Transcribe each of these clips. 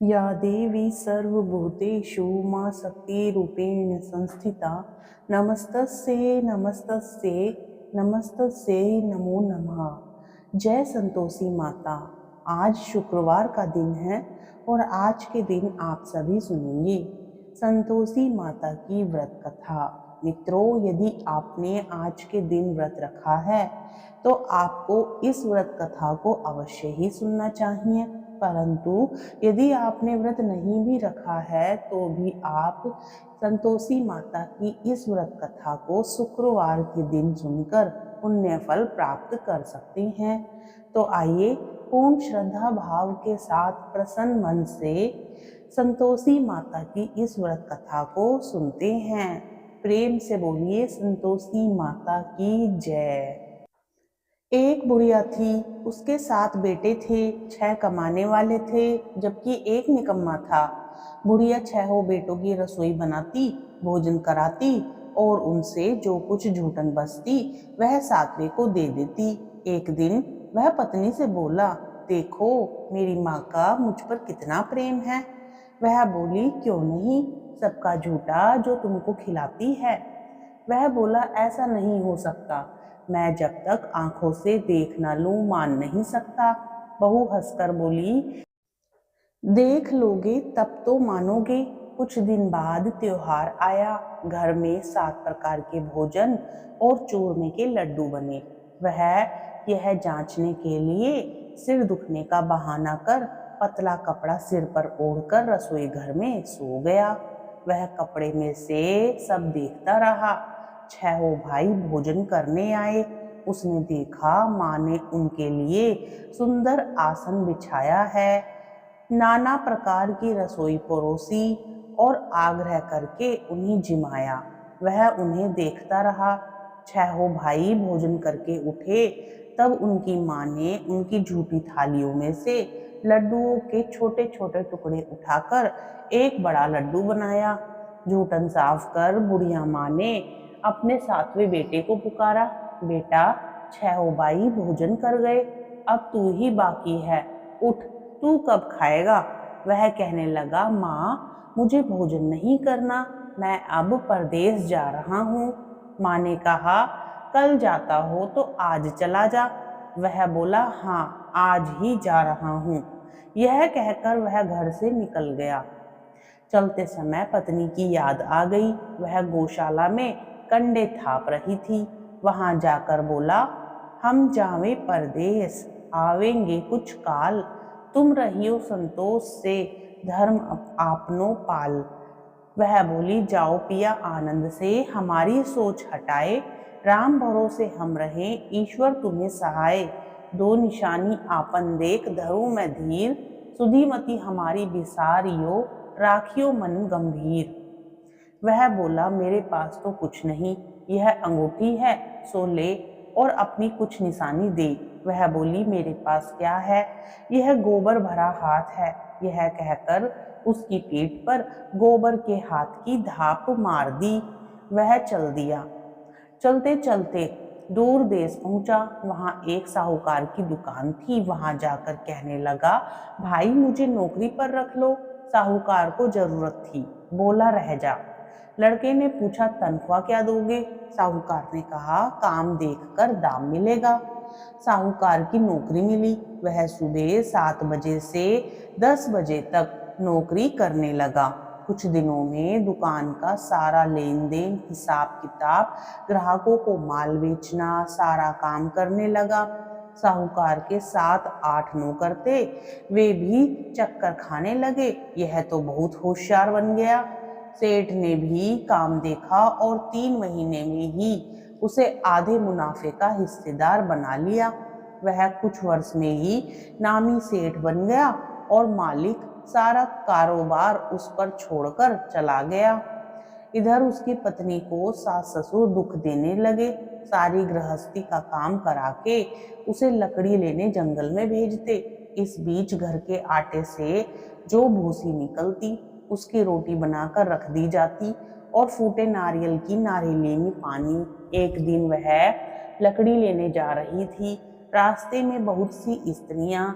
या देवी सर्वभूतेषु मां शक्तिरूपेण संस्थिता नमस्तस्यै नमस्तस्यै नमस्तस्यै नमो नमः। जय संतोषी माता। आज शुक्रवार का दिन है और आज के दिन आप सभी सुनेंगे संतोषी माता की व्रत कथा। मित्रों, यदि आपने आज के दिन व्रत रखा है तो आपको इस व्रत कथा को अवश्य ही सुनना चाहिए। परंतु यदि आपने व्रत नहीं भी रखा है तो भी आप संतोषी माता की इस व्रत कथा को शुक्रवार के दिन सुनकर पुण्य फल प्राप्त कर सकते हैं। तो आइए पूर्ण श्रद्धा भाव के साथ प्रसन्न मन से संतोषी माता की इस व्रत कथा को सुनते हैं। प्रेम से बोलिए संतोषी माता की जय। एक बुढ़िया थी, उसके 7 बेटे थे। 6 कमाने वाले थे जबकि एक निकम्मा था। बुढ़िया 6 बेटों की रसोई बनाती, भोजन कराती और उनसे जो कुछ झूठन बचती वह 7वें को दे देती। एक दिन वह पत्नी से बोला, देखो मेरी माँ का मुझ पर कितना प्रेम है। वह बोली, क्यों नहीं, सबका झूठा जो तुमको खिलाती है। वह बोला, ऐसा नहीं हो सकता, मैं जब तक आंखों से देख न लूं मान नहीं सकता। बहू हंसकर बोली, देख लोगे तब तो मानोगे। कुछ दिन बाद त्योहार आया। घर में 7 प्रकार के भोजन और चूरमे के लड्डू बने। वह यह जांचने के लिए सिर दुखने का बहाना कर पतला कपड़ा सिर पर ओढ़कर रसोई घर में सो गया। वह कपड़े में से सब देखता रहा। 6 भाई भोजन करने आए। उसने देखा माँ ने उनके लिए सुंदर आसन बिछाया है, नाना प्रकार की रसोई परोसी और आग्रह करके उन्हें जिमाया। वह उन्हें देखता रहा। 6 भाई भोजन करके उठे तब उनकी माँ ने उनकी झूठी थालियों में से लड्डुओं के छोटे छोटे टुकड़े उठाकर एक बड़ा लड्डू बनाया। झूठन साफ कर बुढ़िया माँ ने अपने 7वें बेटे को पुकारा, बेटा 6 भाई भोजन कर गए, अब तू ही बाकी है, उठ, तू कब खाएगा। वह कहने लगा, माँ मुझे भोजन नहीं करना, मैं अब परदेश जा रहा हूँ। माँ ने कहा, कल जाता हो तो आज चला जा। वह बोला, हाँ आज ही जा रहा हूँ। यह कहकर वह घर से निकल गया। चलते समय पत्नी की याद आ गई। वह गौशाला में कंडे थाप रही थी। वहां जाकर बोला, हम जावे परदेस, आवेंगे कुछ काल, तुम रहियो संतोष से, धर्म आपनो पाल। वह बोली, जाओ पिया आनंद से, हमारी सोच हटाए, राम भरोसे हम रहें, ईश्वर तुम्हें सहाय। दो निशानी आपन देख, धरू मैं धीर, सुधीमती हमारी बिसारियो, राखियो मन गंभीर। वह बोला, मेरे पास तो कुछ नहीं, यह अंगूठी है, सो ले और अपनी कुछ निशानी दे। वह बोली, मेरे पास क्या है, यह गोबर भरा हाथ है। यह कहकर उसकी पीठ पर गोबर के हाथ की धाप मार दी। वह चल दिया। चलते चलते दूर देश पहुंचा। वहां एक साहूकार की दुकान थी। वहां जाकर कहने लगा, भाई मुझे नौकरी पर रख लो। साहूकार को जरूरत थी, बोला, रह जा। लड़के ने पूछा, तनख्वाह क्या दोगे। साहूकार ने कहा, काम देखकर दाम मिलेगा। साहूकार की नौकरी मिली। वह सुबह 7 बजे से 10 बजे तक नौकरी करने लगा। कुछ दिनों में दुकान का सारा लेन देन, हिसाब किताब, ग्राहकों को माल बेचना, सारा काम करने लगा। साहूकार के 7-8 नौकर थे, वे भी चक्कर खाने लगे। यह तो बहुत होशियार बन गया। सेठ ने भी काम देखा और 3 महीने में ही उसे आधे मुनाफे का हिस्सेदार बना लिया। वह कुछ वर्ष में ही नामी सेठ बन गया और मालिक सारा कारोबार उस पर छोड़कर चला गया। इधर उसकी पत्नी को सास ससुर दुख देने लगे। सारी गृहस्थी का काम करा के उसे लकड़ी लेने जंगल में भेजते। इस बीच घर के आटे से जो भूसी निकलती उसकी रोटी बनाकर रख दी जाती और फूटे नारियल की नारियली में पानी। एक दिन वह लकड़ी लेने जा रही थी। रास्ते में बहुत सी स्त्रियां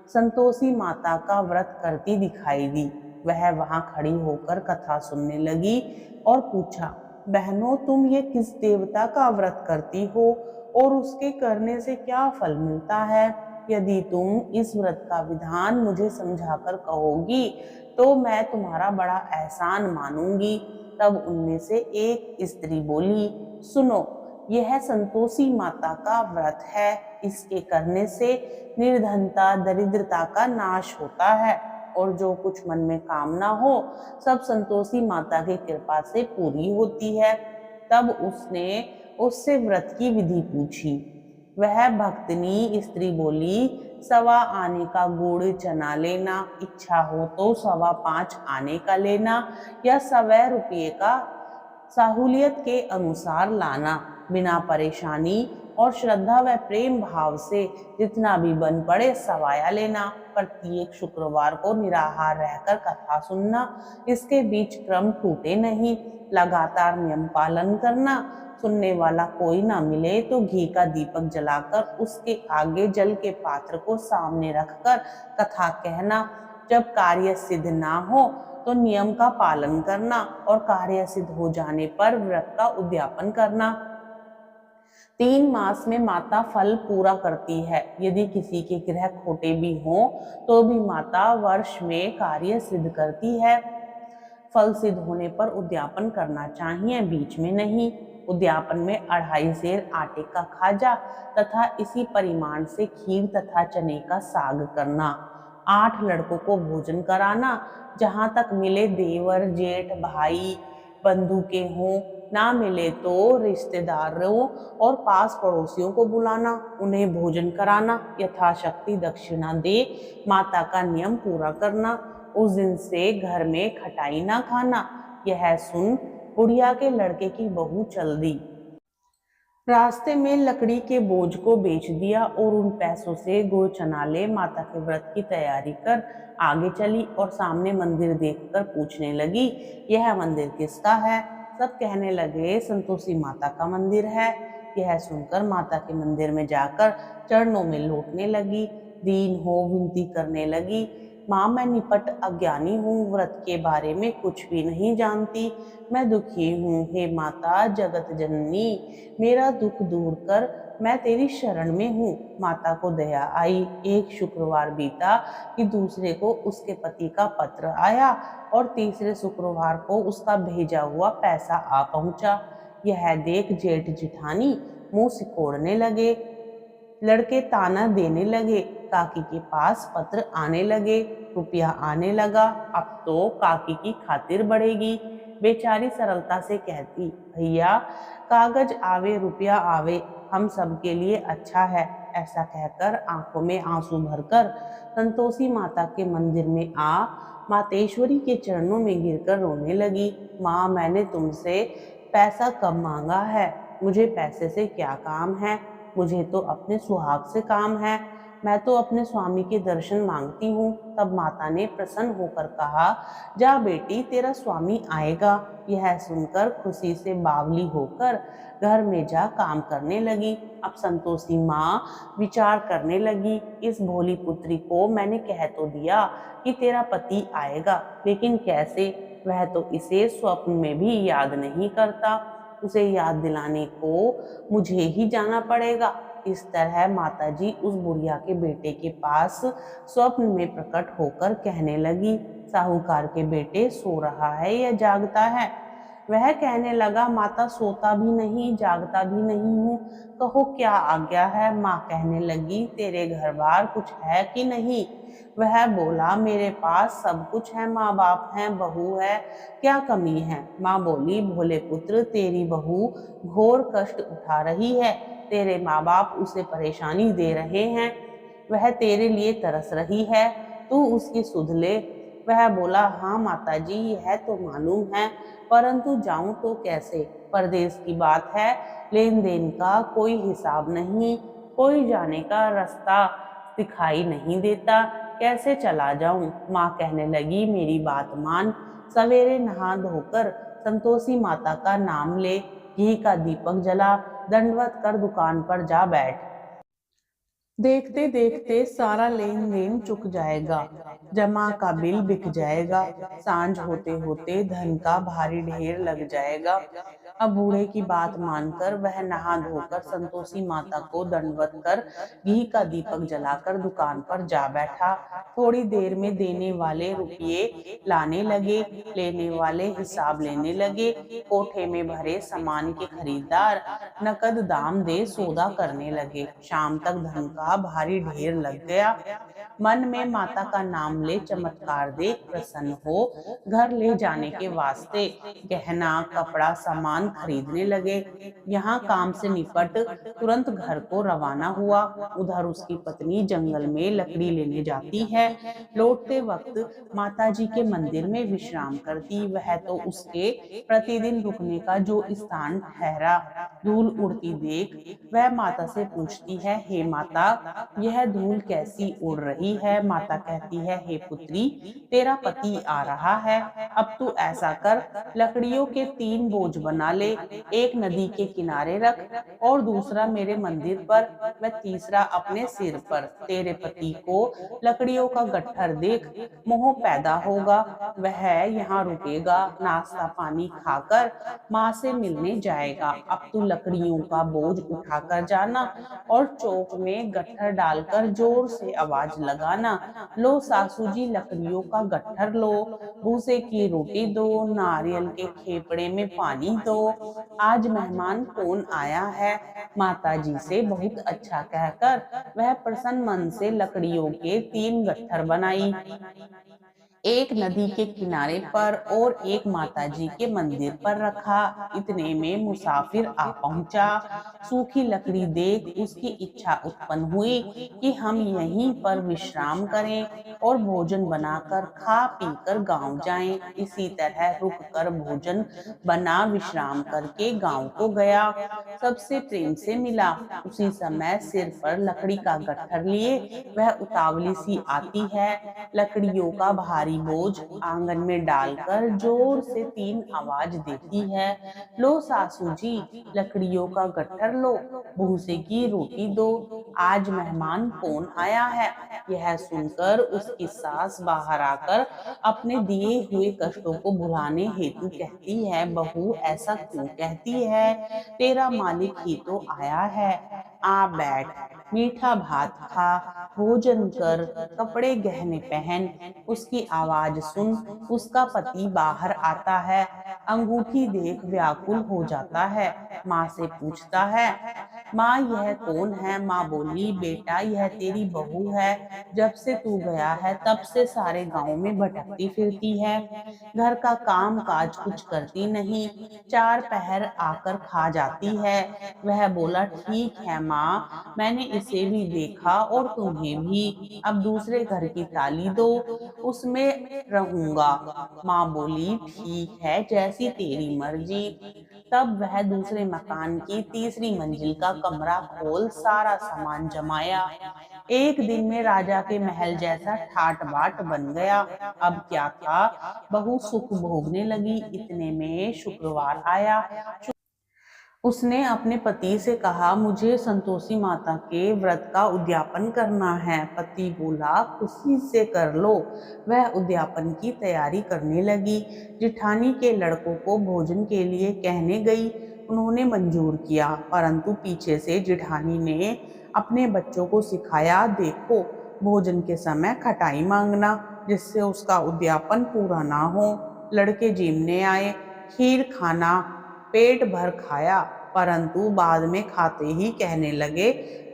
संतोषी माता का व्रत करती दिखाई दी। वह वहां खड़ी होकर कथा सुनने लगी और पूछा, बहनों, तुम ये किस देवता का व्रत करती हो और उसके करने से क्या फल मिलता है? यदि तुम इस व्रत का विधान मुझे समझाकर कहोगी तो मैं तुम्हारा बड़ा एहसान मानूंगी। तब उनमें से एक स्त्री बोली, सुनो, यह संतोषी माता का व्रत है। इसके करने से निर्धनता, दरिद्रता का नाश होता है और जो कुछ मन में कामना हो सब संतोषी माता की कृपा से पूरी होती है। तब उसने उससे व्रत की विधि पूछी। वह भक्तनी स्त्री बोली, 1.25 आने का गुड़ चना लेना, इच्छा हो तो 5.25 आने का लेना या 1.25 रुपये का सहूलियत के अनुसार लाना। बिना परेशानी और श्रद्धा व प्रेम भाव से जितना भी बन पड़े सवाया लेना। प्रत्येक शुक्रवार को निराहार रहकर कथा सुनना, इसके बीच क्रम टूटे नहीं। लगातार नियम पालन करना। सुनने वाला कोई ना मिले तो घी का दीपक जलाकर उसके आगे जल के पात्र को सामने रखकर कथा कहना। जब कार्य सिद्ध ना हो तो नियम का पालन करना और कार्य सिद्ध हो जाने पर व्रत का उद्यापन करना। 3 मास में माता फल पूरा करती है। यदि किसी के ग्रह खोटे भी हों तो भी माता वर्ष में कार्य सिद्ध करती है। फल सिद्ध होने पर उद्यापन करना चाहिए, बीच में नहीं। उद्यापन में 2.5 सेर आटे का खाजा तथा इसी परिमाण से खीर तथा चने का साग करना। 8 लड़कों को भोजन कराना। जहां तक मिले देवर, जेठ, भाई, बंधु के हों, ना मिले तो रिश्तेदारों और पास पड़ोसियों को बुलाना, उन्हें भोजन कराना, यथाशक्ति दक्षिणा दे माता का नियम पूरा करना। उस दिन से घर में खटाई ना खाना। यह सुन बुढ़िया के लड़के की बहू चल दी। रास्ते में लकड़ी के बोझ को बेच दिया और उन पैसों से गुड़ चना ले माता के व्रत की तैयारी कर आगे चली और सामने मंदिर देखकर पूछने लगी, यह मंदिर किसका है? सब कहने लगे, संतोषी माता का मंदिर है। यह सुनकर माता के मंदिर में जाकर चरणों में लौटने लगी, दीन हो विनती करने लगी, माँ, मैं निपट अज्ञानी हूँ, व्रत के बारे में कुछ भी नहीं जानती, मैं दुखी हूँ। हे माता जगत जननी, मेरा दुख दूर कर, मैं तेरी शरण में हूँ। माता को दया आई। एक शुक्रवार बीता कि दूसरे को उसके पति का पत्र आया और तीसरे शुक्रवार को उसका भेजा हुआ पैसा आ पहुंचा। यह देख जेठ जिठानी मुंह सिकोड़ने लगे। लड़के ताना देने लगे। काकी के पास पत्र आने लगे, रुपया आने लगा, अब तो काकी की खातिर बढ़ेगी। बेचारी सरलता से कहती, भैया, कागज आवे रुपया आवे, हम सबके लिए अच्छा है। ऐसा कहकर आंखों में आंसू भरकर संतोषी माता के मंदिर में आ मातेश्वरी के चरणों में गिरकर रोने लगी। माँ, मैंने तुमसे पैसा कब मांगा है? मुझे पैसे से क्या काम है? मुझे तो अपने सुहाग से काम है। मैं तो अपने स्वामी के दर्शन मांगती हूँ। तब माता ने प्रसन्न होकर कहा, जा बेटी, तेरा स्वामी आएगा। यह सुनकर खुशी से बावली होकर घर में जा काम करने लगी। अब संतोषी माँ विचार करने लगी, इस भोली पुत्री को मैंने कह तो दिया कि तेरा पति आएगा, लेकिन कैसे? वह तो इसे स्वप्न में भी याद नहीं करता। उसे याद दिलाने को मुझे ही जाना पड़ेगा। इस तरह माताजी उस बुढ़िया के बेटे के पास स्वप्न में प्रकट होकर कहने लगी, साहूकार के बेटे सो रहा है या जागता है? वह कहने लगा, माता, सोता भी नहीं जागता भी नहीं हूँ, कहो क्या आज्ञा है? माँ कहने लगी, तेरे घर बार कुछ है कि नहीं? वह बोला, मेरे पास सब कुछ है, माँ बाप हैं, बहू है, क्या कमी है? माँ बोली, भोले पुत्र, तेरी बहू घोर कष्ट उठा रही है, तेरे माँ बाप उसे परेशानी दे रहे हैं, वह तेरे लिए तरस रही है, तू उसकी सुध ले। वह बोला, हाँ माताजी, यह तो मालूम है, परंतु जाऊं तो कैसे? परदेश की बात है, लेन देन का कोई हिसाब नहीं, कोई जाने का रास्ता दिखाई नहीं देता, कैसे चला जाऊं? माँ कहने लगी, मेरी बात मान, सवेरे नहा धोकर संतोषी माता का नाम ले, घी का दीपक जला, दंडवत कर दुकान पर जा बैठ। देखते देखते सारा लेन देन चुक जाएगा, जमा का बिल बिक जाएगा, सांझ होते होते धन का भारी ढेर लग जाएगा। अब बूढ़े की बात मानकर वह नहा धोकर संतोषी माता को दंडवत कर घी का दीपक जलाकर दुकान पर जा बैठा। थोड़ी देर में देने वाले रुपये लाने लगे, लेने वाले हिसाब लेने लगे। कोठे में भरे सामान के खरीदार नकद दाम दे सौदा करने लगे। शाम तक धन का भारी ढेर लग गया। मन में माता का नाम ले चमत्कार देख प्रसन्न हो घर ले जाने के वास्ते गहना कपड़ा सामान खरीदने लगे। यहाँ काम से निपट तुरंत घर को रवाना हुआ। उधर उसकी पत्नी जंगल में लकड़ी लेने जाती है। लौटते वक्त माता जी के मंदिर में विश्राम करती। वह तो उसके प्रतिदिन रुकने का जो स्थान ठहरा। धूल उड़ती देख वह माता से पूछती है, हे माता, यह धूल कैसी उड़ रही है? माता कहती है, हे पुत्री, तेरा पति आ रहा है। अब तू ऐसा कर, लकड़ियों के 3 बोझ बना ले, एक नदी के किनारे रख और दूसरा मेरे मंदिर पर व तीसरा अपने सिर पर। तेरे पति को लकड़ियों का गट्ठर देख मोह पैदा होगा, वह यहाँ रुकेगा, नाश्ता पानी खाकर माँ से मिलने जाएगा। अब तू लकड़ियों का बोझ उठाकर जाना और चौक में गट्ठर डालकर जोर से आवाज लगाना, लो सासू जी लकड़ियों का गट्ठर लो, भूसे की रोटी दो, नारियल के खेपड़े में पानी दो, आज मेहमान कौन आया है। माता जी से बहुत अच्छा कहकर वह प्रसन्न मन से लकड़ियों के 3 गट्ठर बनाई, एक नदी के किनारे पर और एक माताजी के मंदिर पर रखा। इतने में मुसाफिर आ पहुंचा। सूखी लकड़ी देख उसकी इच्छा उत्पन्न हुई कि हम यहीं पर विश्राम करें और भोजन बनाकर खा पीकर गांव जाएं। इसी तरह रुक कर भोजन बना विश्राम करके गांव को गया। सबसे प्रेम से मिला। उसी समय सिर पर लकड़ी का गट्ठर लिए वह उतावली सी आती है। लकड़ियों का भारी बोझ आंगन में डालकर जोर से 3 आवाज देती है, लो सासू जी लकड़ियों का गट्ठर लो, भूसे की रोटी दो, आज मेहमान कौन आया है। यह सुनकर उसकी सास बाहर आकर अपने दिए हुए कष्टों को भुलाने हेतु कहती है, बहू ऐसा क्यों कहती है, तेरा मालिक ही तो आया है, आ बैठ, मीठा भात खा, भोजन कर, कपड़े गहने पहन। उसकी आवाज सुन उसका पति बाहर आता है। अंगूठी देख व्याकुल हो जाता है। माँ से पूछता है, माँ यह कौन है। माँ बोली, बेटा यह तेरी बहू है, जब से तू गया है तब से सारे गांव में भटकती फिरती है, घर का काम काज कुछ करती नहीं, 4 पहर आकर खा जाती है। वह बोला, ठीक है माँ, मैंने इसे भी देखा और तुम्हें भी, अब दूसरे घर की ताली दो, उसमें रहूंगा। माँ बोली, ठीक है, जैसी तेरी मर्जी। तब वह दूसरे मकान की तीसरी मंजिल का कमरा खोल सारा सामान जमाया। एक दिन में राजा के महल जैसा ठाट बाट बन गया। अब क्या था, बहू सुख भोगने लगी। इतने में शुक्रवार आया। उसने अपने पति से कहा, मुझे संतोषी माता के व्रत का उद्यापन करना है। पति बोला, खुशी से कर लो। वह उद्यापन की तैयारी करने लगी। जिठानी के लड़कों को भोजन के लिए कहने गई। उन्होंने मंजूर किया, परंतु पीछे से जिठानी ने अपने बच्चों को सिखाया, देखो भोजन के समय खटाई मांगना, जिससे उसका उद्यापन पूरा ना हो। लड़के जीमने आए, खीर खाना, पेट भर खाया, परंतु बाद में खाते ही कहने लगे,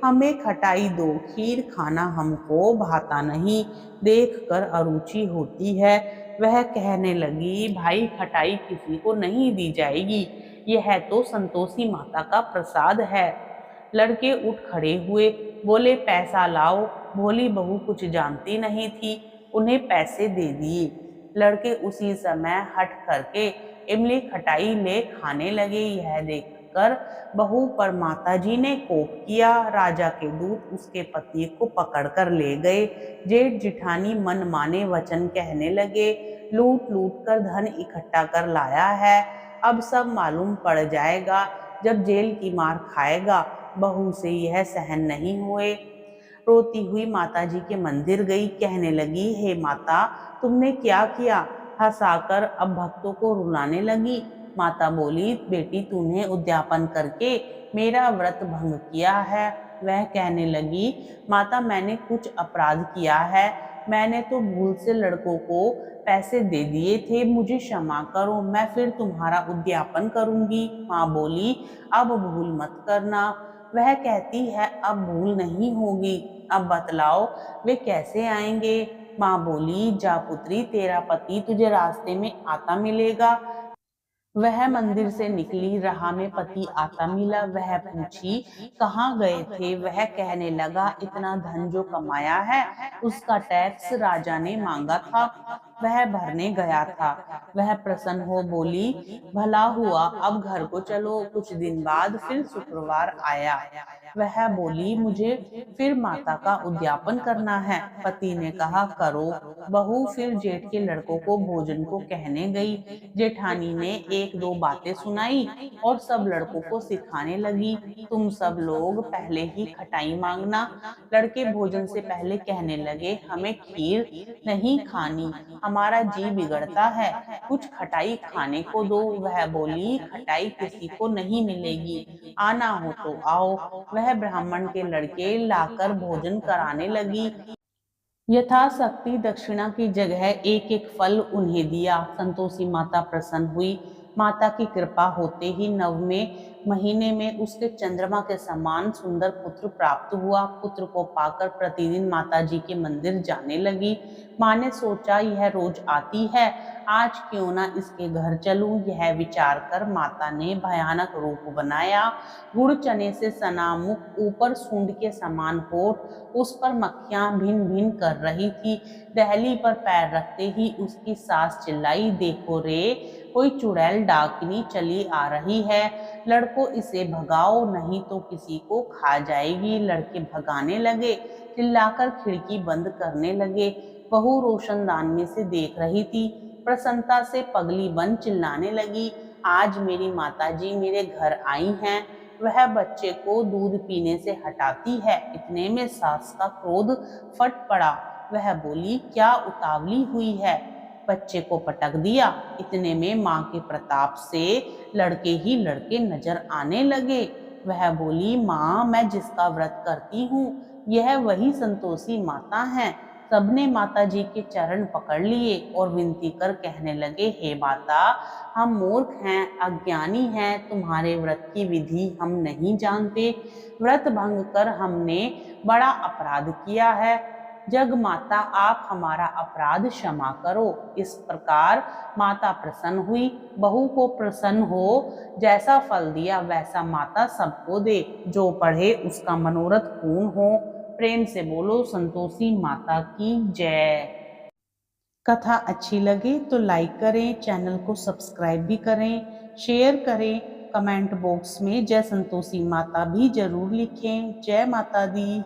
हमें खटाई दो, खीर खाना हमको भाता नहीं, देखकर अरुचि होती है। वह कहने लगी, भाई खटाई किसी को नहीं दी जाएगी, यह तो संतोषी माता का प्रसाद है। लड़के उठ खड़े हुए, बोले, पैसा लाओ। भोली बहू कुछ जानती नहीं थी, उन्हें पैसे दे दिए। लड़के उसी समय हट करके इमली खटाई ले खाने लगे। यह देखकर बहू पर माताजी ने कोप किया। राजा के दूत उसके पति को पकड़कर ले गए। जेठ जिठानी मन माने वचन कहने लगे, लूट लूट कर धन इकट्ठा कर लाया है, अब सब मालूम पड़ जाएगा, जब जेल की मार खाएगा, बहू से यह सहन नहीं हुए। रोती हुई माता जी के मंदिर गई, कहने लगी, हे माता, तुमने क्या किया? हंसाकर अब भक्तों को रुलाने लगी। माता बोली, बेटी, तूने उद्यापन करके मेरा व्रत भंग किया है। वह कहने लगी, माता, मैंने कुछ अपराध किया है। मैंने तो भूल से लड़कों को पैसे दे दिए थे, मुझे क्षमा करो, मैं फिर तुम्हारा उद्यापन करूंगी। माँ बोली, अब भूल मत करना। वह कहती है, अब भूल नहीं होगी। अब बतलाओ वे कैसे आएंगे? माँ बोली, जा पुत्री, तेरा पति तुझे रास्ते में आता मिलेगा। वह मंदिर से निकली, राह में पति आता मिला। वह पूछी, कहाँ गए थे? वह कहने लगा, इतना धन जो कमाया है उसका टैक्स राजा ने मांगा था, वह भरने गया था। वह प्रसन्न हो बोली, भला हुआ, अब घर को चलो। कुछ दिन बाद फिर शुक्रवार आया। वह बोली, मुझे फिर माता का उद्यापन करना है। पति ने कहा, करो। बहू फिर जेठ के लड़कों को भोजन को कहने गई। जेठानी ने एक दो बातें सुनाई और सब लड़कों को सिखाने लगी, तुम सब लोग पहले ही खटाई मांगना। लड़के भोजन से पहले कहने लगे, हमें खीर नहीं खानी, हमारा जी बिगड़ता है, कुछ खटाई खाने को दो। वह बोली, खटाई किसी को नहीं मिलेगी, आना हो तो आओ। वह ब्राह्मण के लड़के लाकर भोजन कराने लगी। यथाशक्ति दक्षिणा की जगह एक एक फल उन्हें दिया। संतोषी माता प्रसन्न हुई। माता की कृपा होते ही 9वें महीने में उसके चंद्रमा के समान सुंदर पुत्र प्राप्त हुआ। पुत्र को पाकर प्रतिदिन माता जी के मंदिर जाने लगी। माँ ने सोचा, यह रोज आती है, आज क्यों ना इसके घर चलूं। यह विचार कर माता ने भयानक रूप बनाया। गुड़ चने से सना मुख, ऊपर सूंड के समान होठ, उस पर मक्खियां भिन भिन कर रही थी। दहली पर पैर रखते ही उसकी सास चिल्लाई, देखो रे, कोई चुड़ैल डाकिनी चली आ रही है, लड़को इसे भगाओ नहीं तो किसी को खा जाएगी। लड़के भगाने लगे, चिल्लाकर खिड़की बंद करने लगे। बहू रोशनदान में से देख रही थी, प्रसन्नता से पगली बन चिल्लाने लगी, आज मेरी माताजी मेरे घर आई हैं। वह बच्चे को दूध पीने से हटाती है, इतने में सास का क्रोध फट पड़ा। वह बोली, क्या उतावली हुई है? बच्चे को पटक दिया। इतने में माँ के प्रताप से लड़के ही लड़के नजर आने लगे। वह बोली, माँ, मैं जिसका व्रत करती हूँ यह वही संतोषी माता है। सबने माता जी के चरण पकड़ लिए और विनती कर कहने लगे, हे माता, हम मूर्ख हैं, अज्ञानी हैं, तुम्हारे व्रत की विधि हम नहीं जानते। व्रत भंग कर हमने बड़ा अपराध किया है। जग माता, आप हमारा अपराध क्षमा करो। इस प्रकार माता प्रसन्न हुई। बहू को प्रसन्न हो, जैसा फल दिया वैसा माता सबको दे, जो पढ़े उसका मनोरथ पूर्ण हो। प्रेम से बोलो संतोषी माता की जय। कथा अच्छी लगे तो लाइक करें, चैनल को सब्सक्राइब भी करें, शेयर करें, कमेंट बॉक्स में जय संतोषी माता भी जरूर लिखें। जय माता दी।